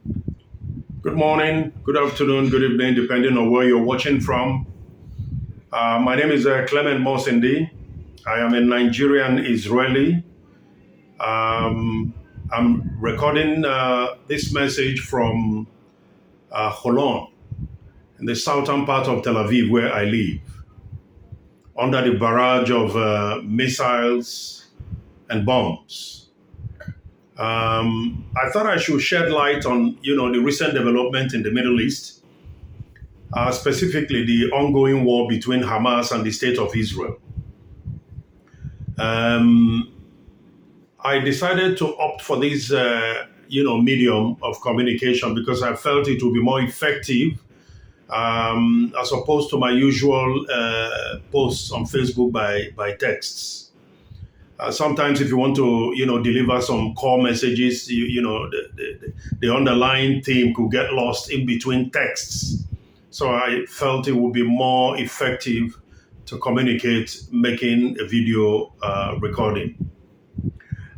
Good morning, good afternoon, good evening, depending on where you're watching from. My name is Clement Mosindi. I am a Nigerian Israeli. Um, I'm recording this message from Holon, in the southern part of Tel Aviv, where I live, under the barrage of missiles and bombs. I thought I should shed light on, the recent development in the Middle East, specifically the ongoing war between Hamas and the State of Israel. Um, I decided to opt for this, medium of communication because I felt it would be more effective as opposed to my usual posts on Facebook by texts. Sometimes, if you want to, deliver some core messages, the underlying theme could get lost in between texts. So I felt it would be more effective to communicate making a video recording.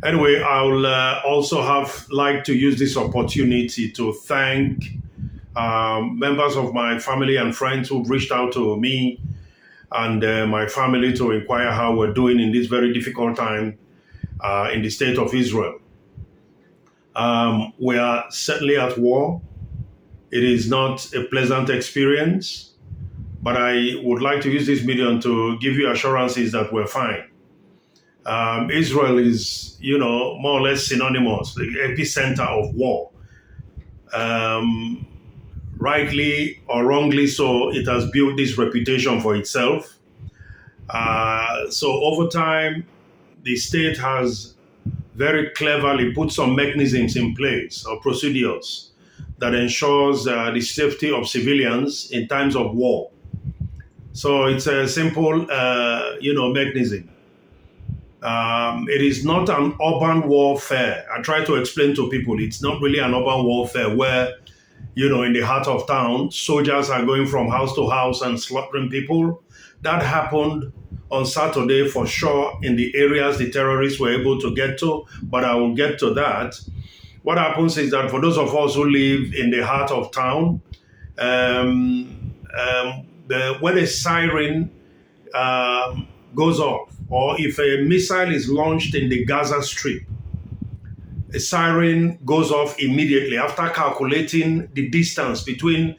Anyway, I'll also have like to use this opportunity to thank members of my family and friends who've reached out to me and my family to inquire how we're doing in this very difficult time in the state of Israel. We are certainly at war. It is not a pleasant experience, but I would like to use this medium to give you assurances that we're fine. Israel is, more or less synonymous, the epicenter of war. Um, Rightly or wrongly so, it has built this reputation for itself. So over time, the state has very cleverly put some mechanisms in place or procedures that ensures the safety of civilians in times of war. So it's a simple, mechanism. It is not an urban warfare. I try to explain to people it's not really an urban warfare where, in the heart of town, soldiers are going from house to house and slaughtering people. That happened on Saturday for sure in the areas the terrorists were able to get to, but I will get to that. What happens is that for those of us who live in the heart of town, when a siren goes off, or if a missile is launched in the Gaza Strip, a siren goes off immediately after calculating the distance between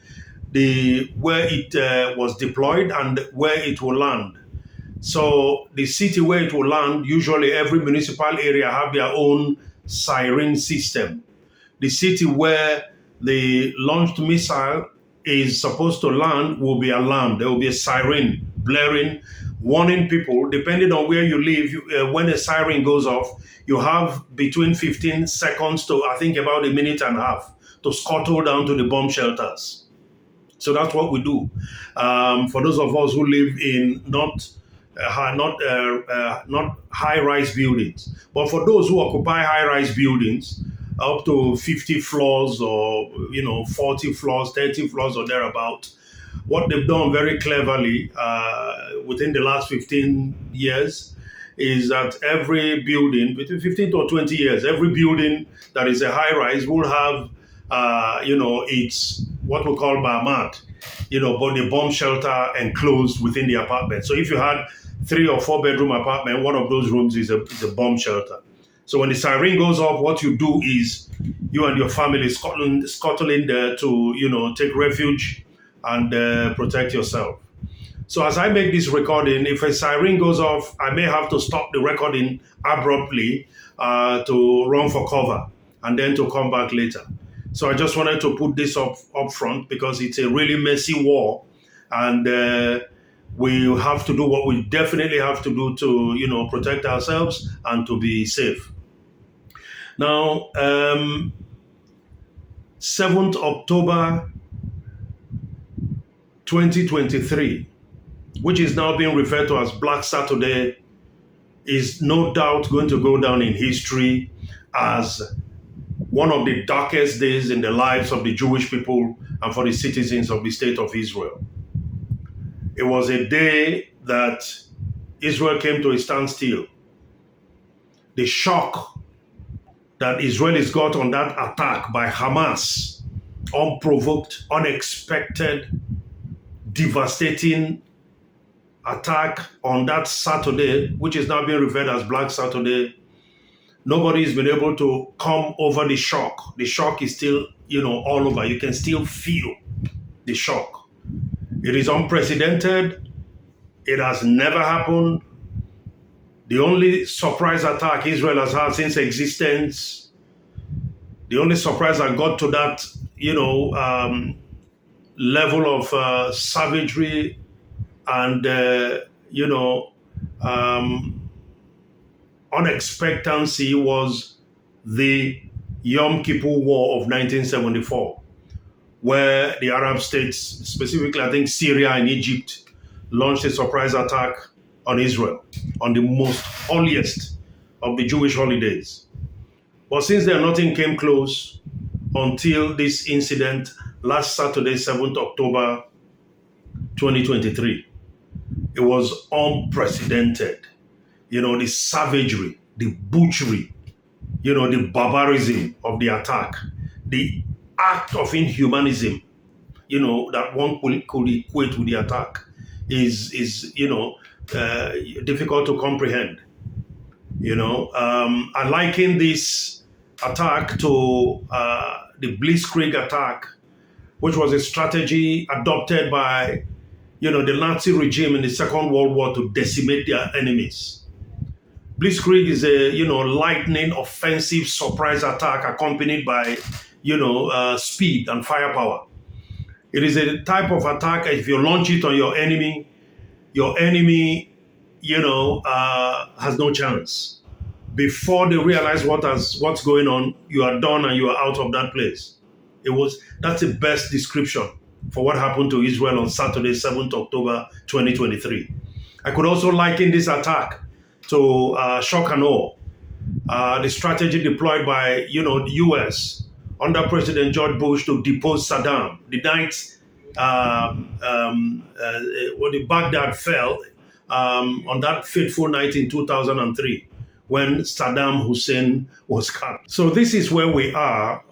the where it was deployed and where it will land. So the city where it will land, usually every municipal area have their own siren system. The city where the launched missile is supposed to land will be alarmed. There will be a siren blaring, warning people. Depending on where you live, when a siren goes off, you have between 15 seconds to, I think, about a minute and a half to scuttle down to the bomb shelters. So that's what we do. For those of us who live in not high-rise buildings, but for those who occupy high-rise buildings, up to 50 floors or 40 floors, 30 floors or thereabout. What they've done very cleverly within the last 15 years is that every building, between 15 to 20 years, every building that is a high-rise will have, its what we call barmat, but the bomb shelter enclosed within the apartment. So if you had 3 or 4 bedroom apartment, one of those rooms is a bomb shelter. So when the siren goes off, what you do is you and your family scuttling there to, take refuge and protect yourself. So as I make this recording, if a siren goes off, I may have to stop the recording abruptly to run for cover and then to come back later. So I just wanted to put this up front because it's a really messy war, and we have to do what we definitely have to do to, protect ourselves and to be safe. Now, 7th October 2023, which is now being referred to as Black Saturday, is no doubt going to go down in history as one of the darkest days in the lives of the Jewish people and for the citizens of the state of Israel. It was a day that Israel came to a standstill. The shock that Israelis got on that attack by Hamas unprovoked, unexpected, devastating attack on that Saturday, which is now being referred as Black Saturday. Nobody's been able to come over the shock. The shock is still, all over. You can still feel the shock. It is unprecedented. It has never happened. The only surprise attack Israel has had since existence, the only surprise that got to that, level of savagery and, unexpectancy was the Yom Kippur War of 1974, where the Arab states, specifically I think Syria and Egypt, launched a surprise attack on Israel, on the most holiest of the Jewish holidays. But since then, nothing came close until this incident last Saturday, 7th October 2023. It was unprecedented. The savagery, the butchery, the barbarism of the attack, the act of inhumanism, that one could equate with the attack is difficult to comprehend. I liken this attack to the Blitzkrieg attack, which was a strategy adopted by, the Nazi regime in the Second World War to decimate their enemies. Blitzkrieg is a, lightning offensive surprise attack accompanied by, speed and firepower. It is a type of attack, if you launch it on your enemy, has no chance. Before they realize what's going on, you are done and you are out of that place. That's the best description for what happened to Israel on Saturday, 7th October 2023. I could also liken this attack to shock and awe, the strategy deployed by the U.S. under President George Bush to depose Saddam. The night when the Baghdad fell, on that fateful night in 2003, when Saddam Hussein was captured. So this is where we are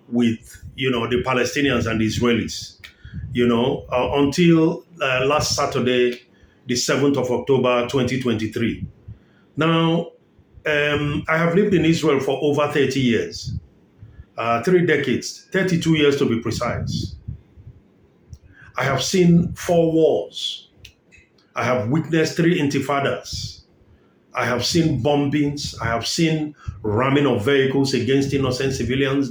with the Palestinians and the Israelis. Until last Saturday, the 7th of October 2023. Now, I have lived in Israel for over 30 years, 3 decades, 32 years to be precise. I have seen 4 wars. I have witnessed 3 intifadas. I have seen bombings. I have seen ramming of vehicles against innocent civilians,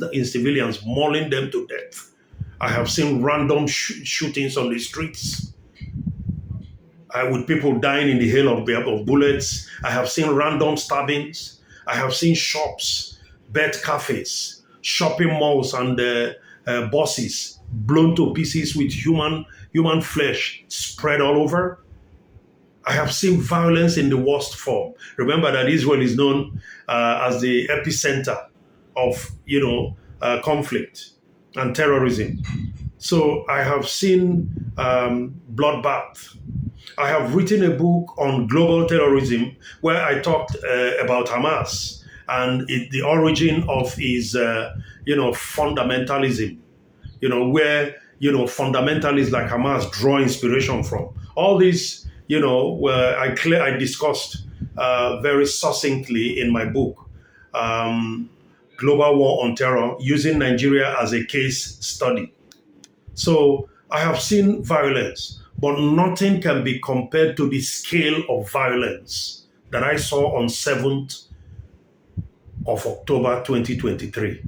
mauling them to death. I have seen random shootings on the streets, with people dying in the hail of bullets. I have seen random stabbings. I have seen shops, bed cafes, shopping malls, and buses blown to pieces with human flesh spread all over. I have seen violence in the worst form. Remember that Israel is known as the epicenter of conflict and terrorism. So I have seen bloodbath. I have written a book on global terrorism where I talked about Hamas and the origin of his fundamentalism. Where fundamentalists like Hamas draw inspiration from. All this, where I discussed very succinctly in my book, Global War on Terror, using Nigeria as a case study. So I have seen violence, but nothing can be compared to the scale of violence that I saw on 7th of October 2023.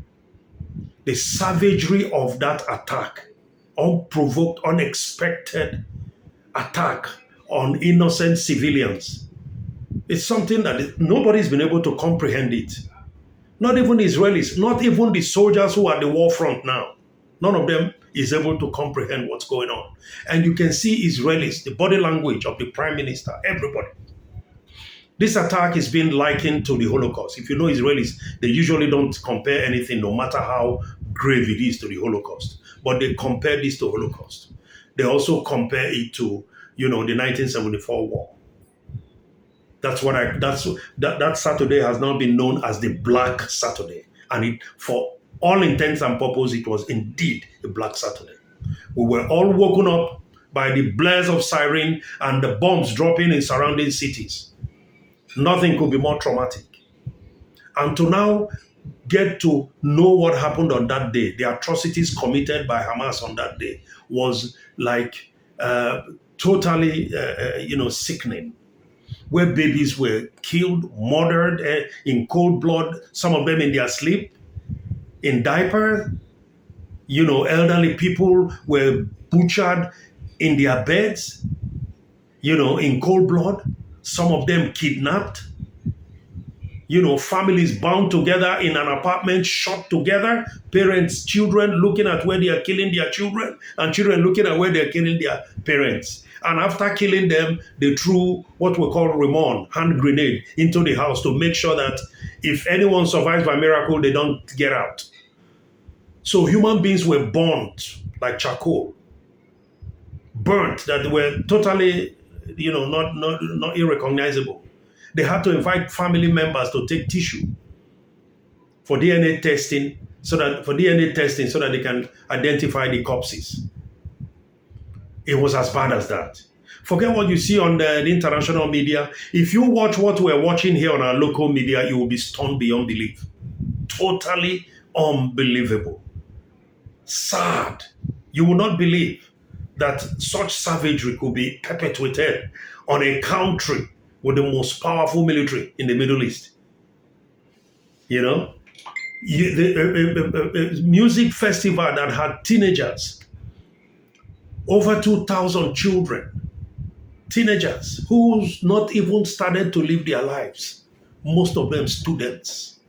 The savagery of that attack, unprovoked, unexpected attack on innocent civilians. It's something that nobody's been able to comprehend it. Not even Israelis, not even the soldiers who are at the war front now. None of them is able to comprehend what's going on. And you can see Israelis, the body language of the prime minister, everybody. This attack is being likened to the Holocaust. If you know Israelis, they usually don't compare anything, no matter how grave it is, to the Holocaust. But they compare this to Holocaust. They also compare it to, the 1974 war. That Saturday has now been known as the Black Saturday. And for all intents and purposes, it was indeed a Black Saturday. We were all woken up by the blaze of siren and the bombs dropping in surrounding cities. Nothing could be more traumatic. And to now get to know what happened on that day, the atrocities committed by Hamas on that day was like totally, sickening. Where babies were killed, murdered in cold blood, some of them in their sleep, in diapers. Elderly people were butchered in their beds, in cold blood. Some of them kidnapped. Families bound together in an apartment, shot together. Parents, children looking at where they are killing their children, and children looking at where they are killing their parents. And after killing them, they threw what we call Ramon, hand grenade, into the house to make sure that if anyone survives by miracle, they don't get out. So human beings were burnt like charcoal, burnt that were totally, not irrecognizable. They had to invite family members to take tissue for DNA testing so that they can identify the corpses. It was as bad as that. Forget what you see on the international media. If you watch what we're watching here on our local media, you will be stunned beyond belief. Totally unbelievable. Sad. You will not believe that such savagery could be perpetuated on a country with the most powerful military in the Middle East. The music festival that had teenagers, over 2,000 children, teenagers who's not even started to live their lives, most of them students,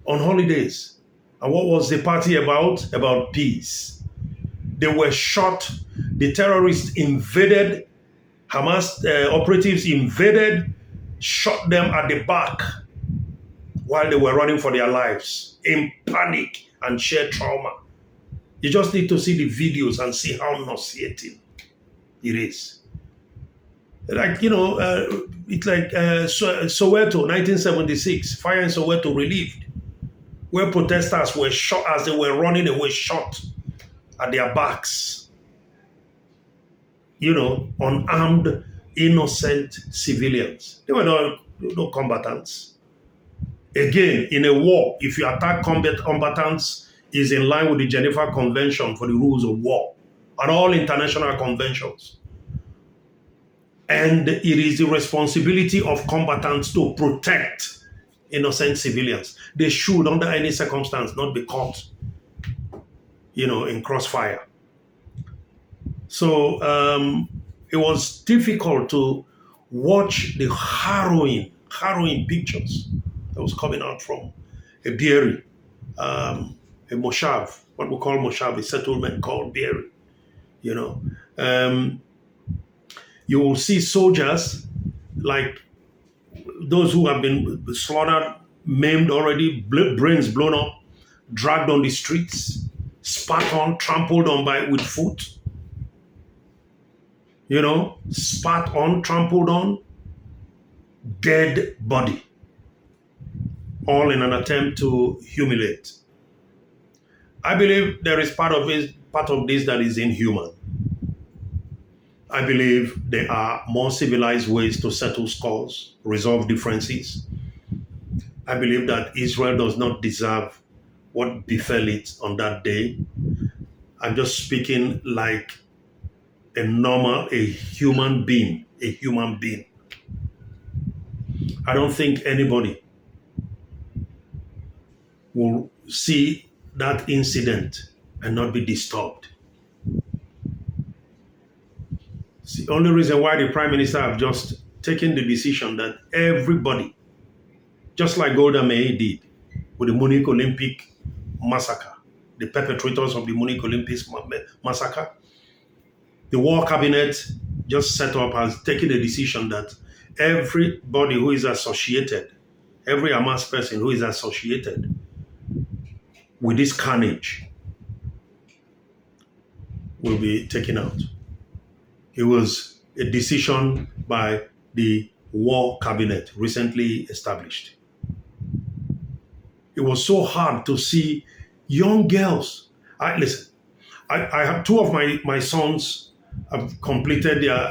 on holidays. And what was the party about? About peace. They were shot. The terrorists invaded. Hamas operatives invaded, shot them at the back while they were running for their lives in panic and sheer trauma. You just need to see the videos and see how nauseating it is. It's like Soweto, 1976, fire in Soweto relieved, where protesters were shot as they were running away, shot at their backs. Unarmed, innocent civilians. They were no combatants. Again, in a war, if you attack combatants, is in line with the Geneva Convention for the Rules of War and all international conventions. And it is the responsibility of combatants to protect innocent civilians. They should, under any circumstance, not be caught, in crossfire. So it was difficult to watch the harrowing pictures that was coming out from a Beeri, a Moshav, what we call Moshav, a settlement called Beeri. You will see soldiers like those who have been slaughtered, maimed already, brains blown up, dragged on the streets, spat on, trampled on with foot. Spat on, trampled on, dead body, all in an attempt to humiliate. I believe there is part of this that is inhuman. I believe there are more civilized ways to settle scores, resolve differences. I believe that Israel does not deserve what befell it on that day. I'm just speaking like a human being. I don't think anybody will see that incident and not be disturbed. It's the only reason why the Prime Minister have just taken the decision that everybody, just like Golda Meir did with the Munich Olympic massacre, the perpetrators of the Munich Olympics massacre, the War Cabinet just set up, has taken a decision that everybody who is associated, every Hamas person who is associated with this carnage will be taken out. It was a decision by the War Cabinet recently established. it was so hard to see young girls. Listen, I have two of my sons have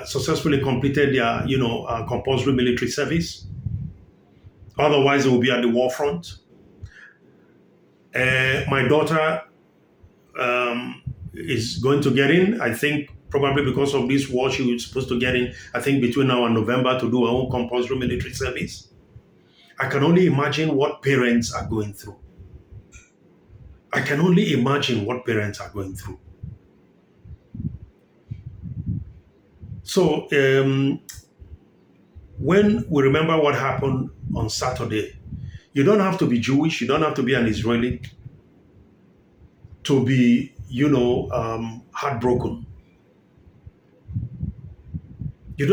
successfully completed their, compulsory military service. Otherwise, they will be at the war front. My daughter is going to get in. I think probably because of this war, she was supposed to get in, I think, between now and November to do her own compulsory military service. I can only imagine what parents are going through. I can only imagine what parents are going through. So, when we remember what happened on Saturday, you don't have to be Jewish, you don't have to be an Israeli to be, heartbroken. It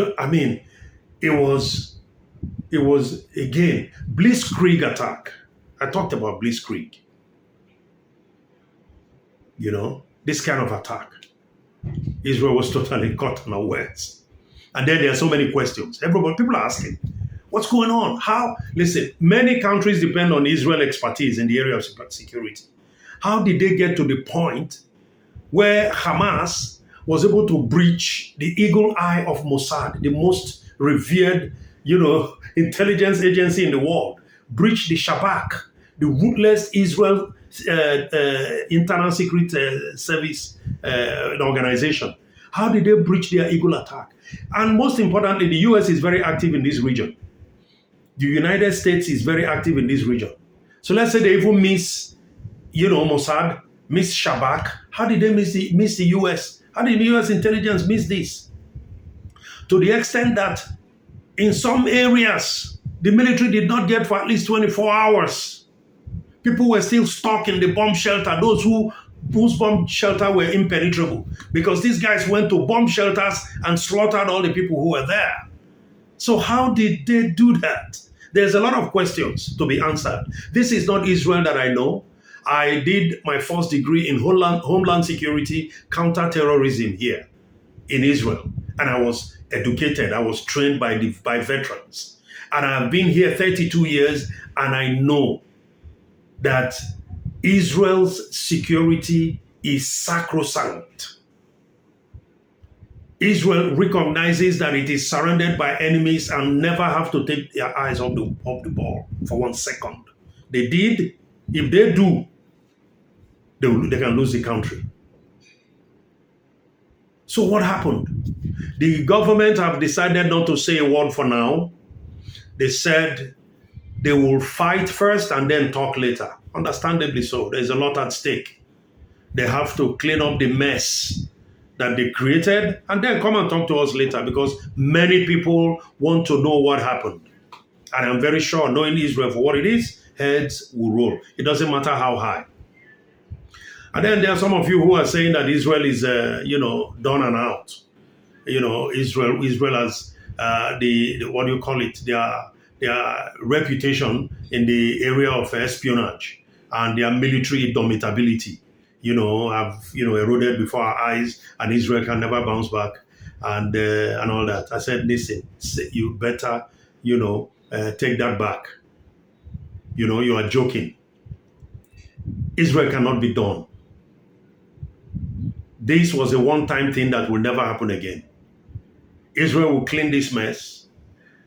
was again, blitzkrieg attack. I talked about blitzkrieg. This kind of attack. Israel was totally caught unawares. And then there are so many questions. People are asking, what's going on? How? Listen, many countries depend on Israel expertise in the area of security. How did they get to the point where Hamas was able to breach the eagle eye of Mossad, the most revered, intelligence agency in the world, breach the Shabak, the ruthless Israel internal secret service organization? How did they breach their eagle attack? And most importantly, the US is very active in this region. The United States is very active in this region. So let's say they even miss, Mossad, miss Shabak. How did they miss the US? How did the US intelligence miss this? To the extent that in some areas, the military did not get for at least 24 hours. People were still stuck in the bomb shelter, those whose bomb shelter were impenetrable, because these guys went to bomb shelters and slaughtered all the people who were there. So how did they do that? There's a lot of questions to be answered. This is not Israel that I know. I did my first degree in Homeland Security, counterterrorism here in Israel. And I was educated. I was trained by veterans. And I've been here 32 years, and I know that Israel's security is sacrosanct. Israel recognizes that it is surrounded by enemies and never have to take their eyes off the ball for 1 second. They did. If they do, they can lose the country. So what happened? The government have decided not to say a word for now. They said they will fight first and then talk later. Understandably so. There's a lot at stake. They have to clean up the mess that they created and then come and talk to us later, because many people want to know what happened. And I'm very sure, knowing Israel for what it is, heads will roll. It doesn't matter how high. And then there are some of you who are saying that Israel is, done and out. Israel has what do you call it? Their reputation in the area of espionage and their military indomitability, have eroded before our eyes, and Israel can never bounce back, and all that. I said, listen, you better, take that back. You are joking. Israel cannot be done. This was a one-time thing that will never happen again. Israel will clean this mess.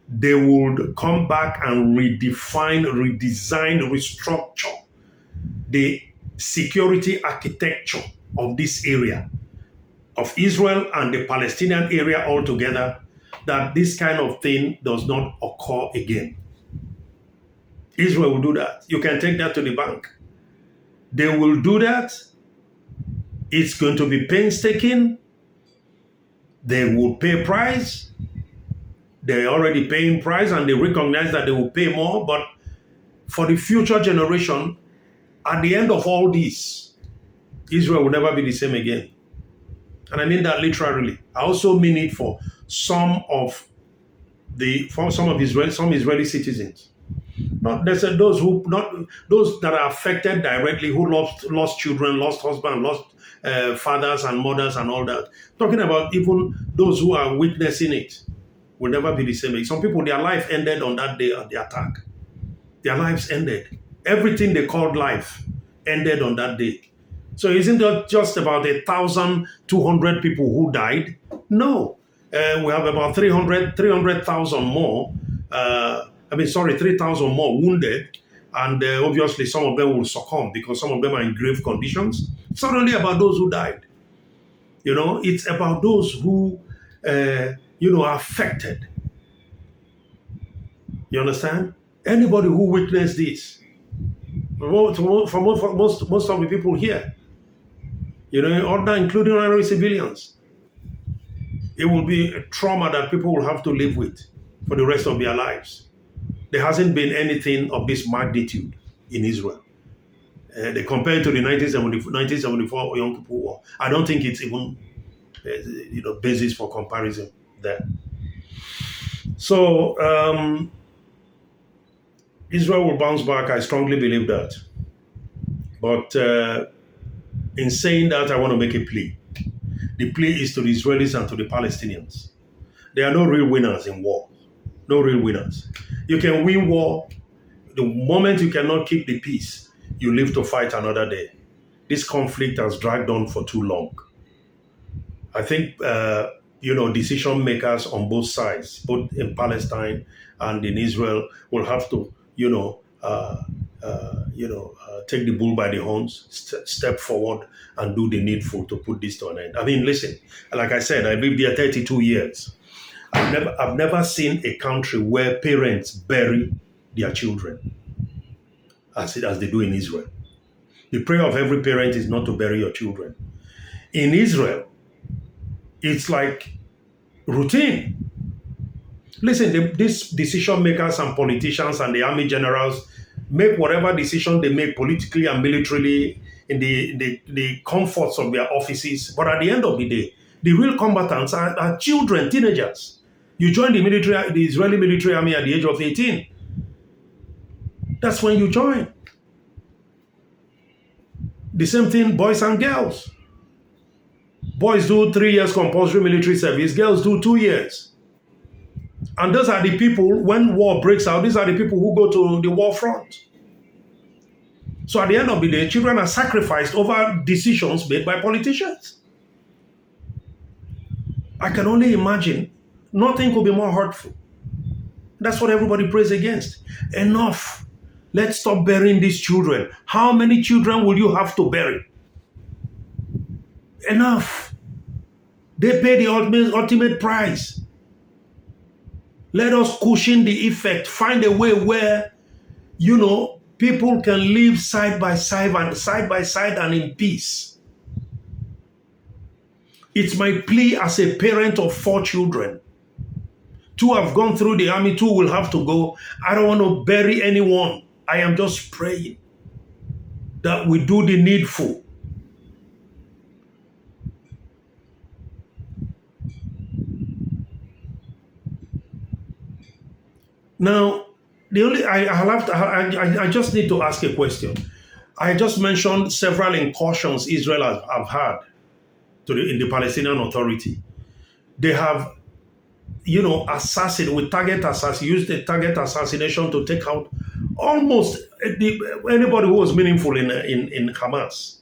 They would come back and redefine, redesign, restructure the security architecture of this area, of Israel and the Palestinian area altogether, that this kind of thing does not occur again. Israel will do that. You can take that to the bank. They will do that. It's going to be painstaking. They will pay price. They're already paying price, and they recognize that they will pay more. But for the future generation, at the end of all this, Israel will never be the same again. And I mean that literally. I also mean it for some Israeli citizens. Not necessarily those that are affected directly, who lost children, lost husband, lost fathers and mothers and all that. Talking about even those who are witnessing it will never be the same. Some people, their life ended on that day of the attack. Their lives ended. Everything they called life ended on that day. So isn't it just about 1,200 people who died? No. We have about 300,000 more. 3,000 more wounded. And obviously some of them will succumb because some of them are in grave conditions. It's not only about those who died. It's about those who, are affected. You understand? Anybody who witnessed this, for most of the people here, including ordinary civilians, it will be a trauma that people will have to live with for the rest of their lives. There hasn't been anything of this magnitude in Israel. They compare it to the 1974 Yom Kippur War. I don't think it's even, basis for comparison there. So Israel will bounce back. I strongly believe that. But in saying that, I want to make a plea. The plea is to the Israelis and to the Palestinians. There are no real winners in war. No real winners. You can win war. The moment you cannot keep the peace, you live to fight another day. This conflict has dragged on for too long. I think, decision makers on both sides, both in Palestine and in Israel, will have to, take the bull by the horns, step forward and do the needful to put this to an end. I mean, listen, like I said, I lived there 32 years. I've never seen a country where parents bury their children as they do in Israel. The prayer of every parent is not to bury your children. In Israel, it's like routine. Listen, these decision makers and politicians and the army generals make whatever decision they make politically and militarily in the comforts of their offices. But at the end of the day, the real combatants are children, teenagers. You join the Israeli military army at the age of 18. That's when you join. The same thing, boys and girls. Boys do 3 years compulsory military service. Girls do 2 years. And those are the people, when war breaks out, these are the people who go to the war front. So at the end of the day, children are sacrificed over decisions made by politicians. I can only imagine. Nothing could be more hurtful. That's what everybody prays against. Enough. Let's stop burying these children. How many children will you have to bury? Enough. They pay the ultimate price. Let us cushion the effect. Find a way where, people can live side by side and in peace. It's my plea as a parent of 4 children. 2 have gone through the army, 2 will have to go. I don't want to bury anyone. I am just praying that we do the needful. Now, I just need to ask a question. I just mentioned several incursions Israel have had in the Palestinian Authority. They have, used the target assassination to take out almost anybody who was meaningful in Hamas.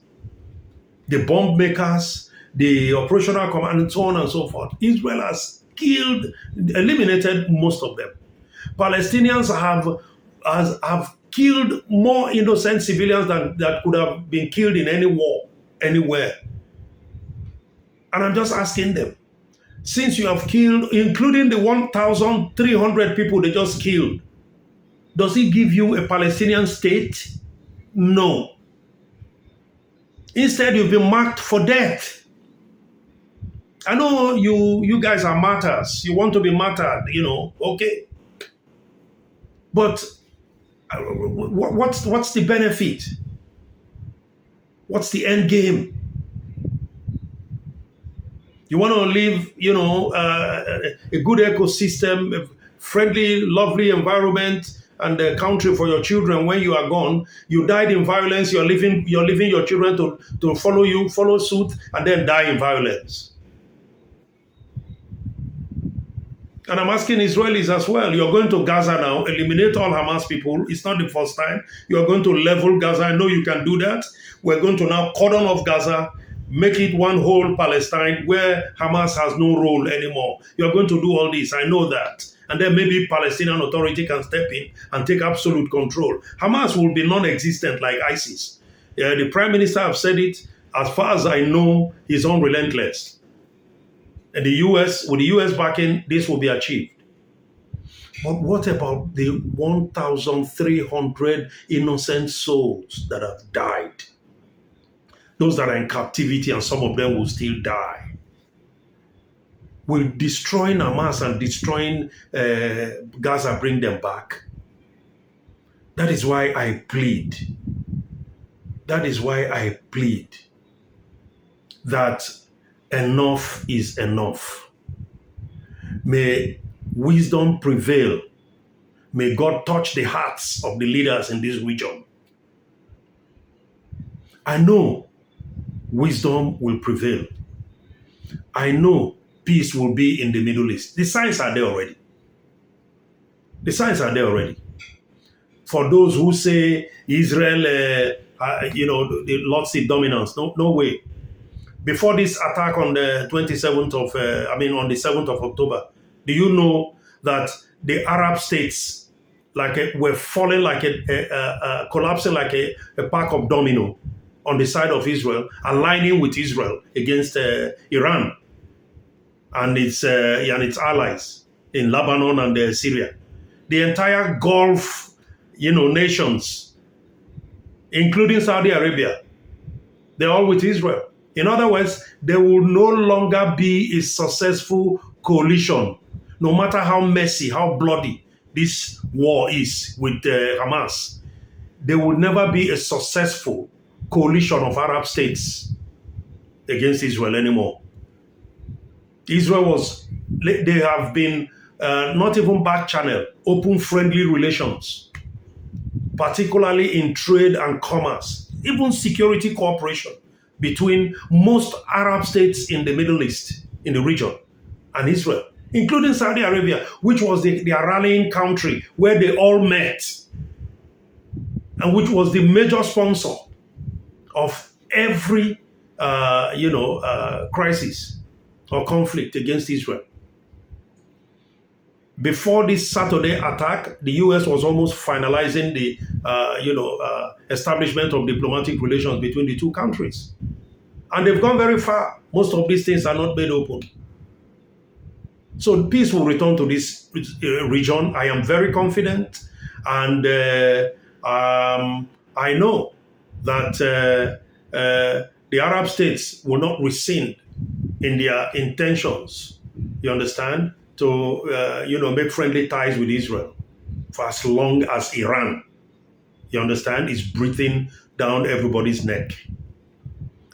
The bomb makers, the operational command, and so on and so forth. Israel has eliminated most of them. Palestinians have killed more innocent civilians that could have been killed in any war, anywhere. And I'm just asking them, since you have killed, including the 1,300 people they just killed, does it give you a Palestinian state? No. Instead, you've been marked for death. I know you guys are martyrs. You want to be martyred, okay. But what's the benefit? What's the end game? You want to live, a good ecosystem, a friendly, lovely environment, and a country for your children. When you are gone, you died in violence. You're leaving your children to follow suit, and then die in violence. And I'm asking Israelis as well. You're going to Gaza now, eliminate all Hamas people. It's not the first time. You're going to level Gaza. I know you can do that. We're going to now cordon off Gaza, make it one whole Palestine where Hamas has no role anymore. You're going to do all this. I know that. And then maybe Palestinian Authority can step in and take absolute control. Hamas will be non-existent like ISIS. The Prime Minister have said it. As far as I know, he's unrelentless. And the US, with the US backing, this will be achieved. But what about the 1,300 innocent souls that have died? Those that are in captivity, and some of them will still die. Will destroying Hamas and destroying Gaza bring them back? That is why I plead. That is why I plead that enough is enough. May wisdom prevail. May God touch the hearts of the leaders in this region. I know wisdom will prevail. I know peace will be in the Middle East. The signs are there already. The signs are there already. For those who say Israel, lost its dominance, no way. Before this attack on the 27th of, on the 7th of October, do you know that the Arab states were falling collapsing like a pack of domino on the side of Israel, aligning with Israel against Iran and its allies in Lebanon and Syria. The entire Gulf, nations, including Saudi Arabia, they're all with Israel. In other words, there will no longer be a successful coalition, no matter how messy, how bloody this war is with Hamas. There will never be a successful coalition of Arab states against Israel anymore. They have been not even back channel, open friendly relations, particularly in trade and commerce, even security cooperation between most Arab states in the Middle East, in the region, and Israel, including Saudi Arabia, which was their rallying country where they all met, and which was the major sponsor of every, crisis or conflict against Israel. Before this Saturday attack, the U.S. was almost finalizing the, establishment of diplomatic relations between the two countries. And they've gone very far. Most of these things are not made open. So peace will return to this region. I am very confident. And I know that the Arab states will not rescind in their intentions, you understand, to make friendly ties with Israel for as long as Iran, you understand, is breathing down everybody's neck.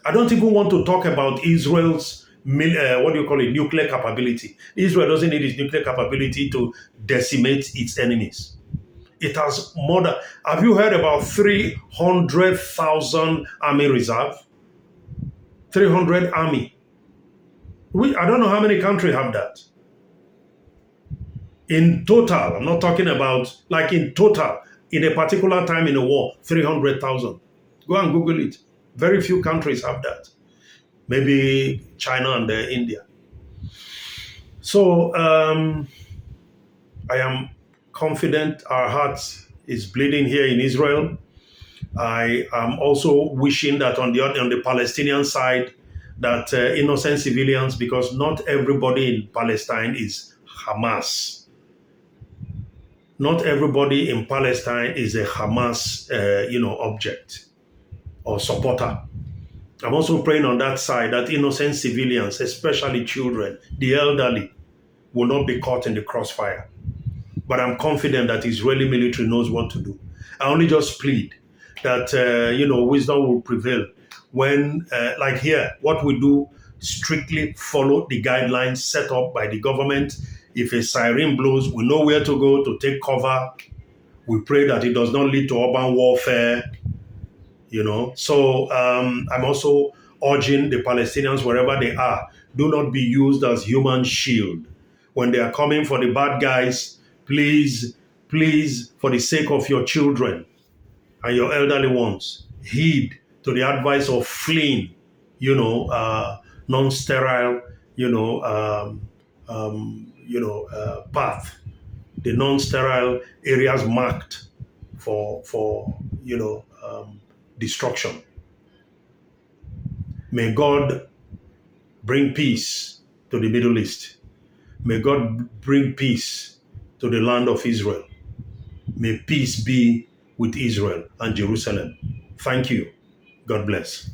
I don't even want to talk about Israel's nuclear capability. Israel doesn't need its nuclear capability to decimate its enemies. It has more than, have you heard about 300,000 army reserve? 300 army. I don't know how many countries have that. In total, I'm not talking about, in total, in a particular time in a war, 300,000. Go and Google it. Very few countries have that. Maybe China and India. So I am confident our heart is bleeding here in Israel. I am also wishing that on the Palestinian side, that innocent civilians, because not everybody in Palestine is Hamas. Not everybody in Palestine is a Hamas, object or supporter. I'm also praying on that side that innocent civilians, especially children, the elderly, will not be caught in the crossfire. But I'm confident that Israeli military knows what to do. I only just plead that, wisdom will prevail. When, here, what we do, strictly follow the guidelines set up by the government. If a siren blows, we know where to go to take cover. We pray that it does not lead to urban warfare. So I'm also urging the Palestinians, wherever they are, do not be used as human shield. when they are coming for the bad guys, please, please, for the sake of your children and your elderly ones, heed to the advice of fleeing, non-sterile, path, the non-sterile areas marked for destruction. May God bring peace to the Middle East. May God bring peace to the land of Israel. May peace be with Israel and Jerusalem. Thank you. God bless.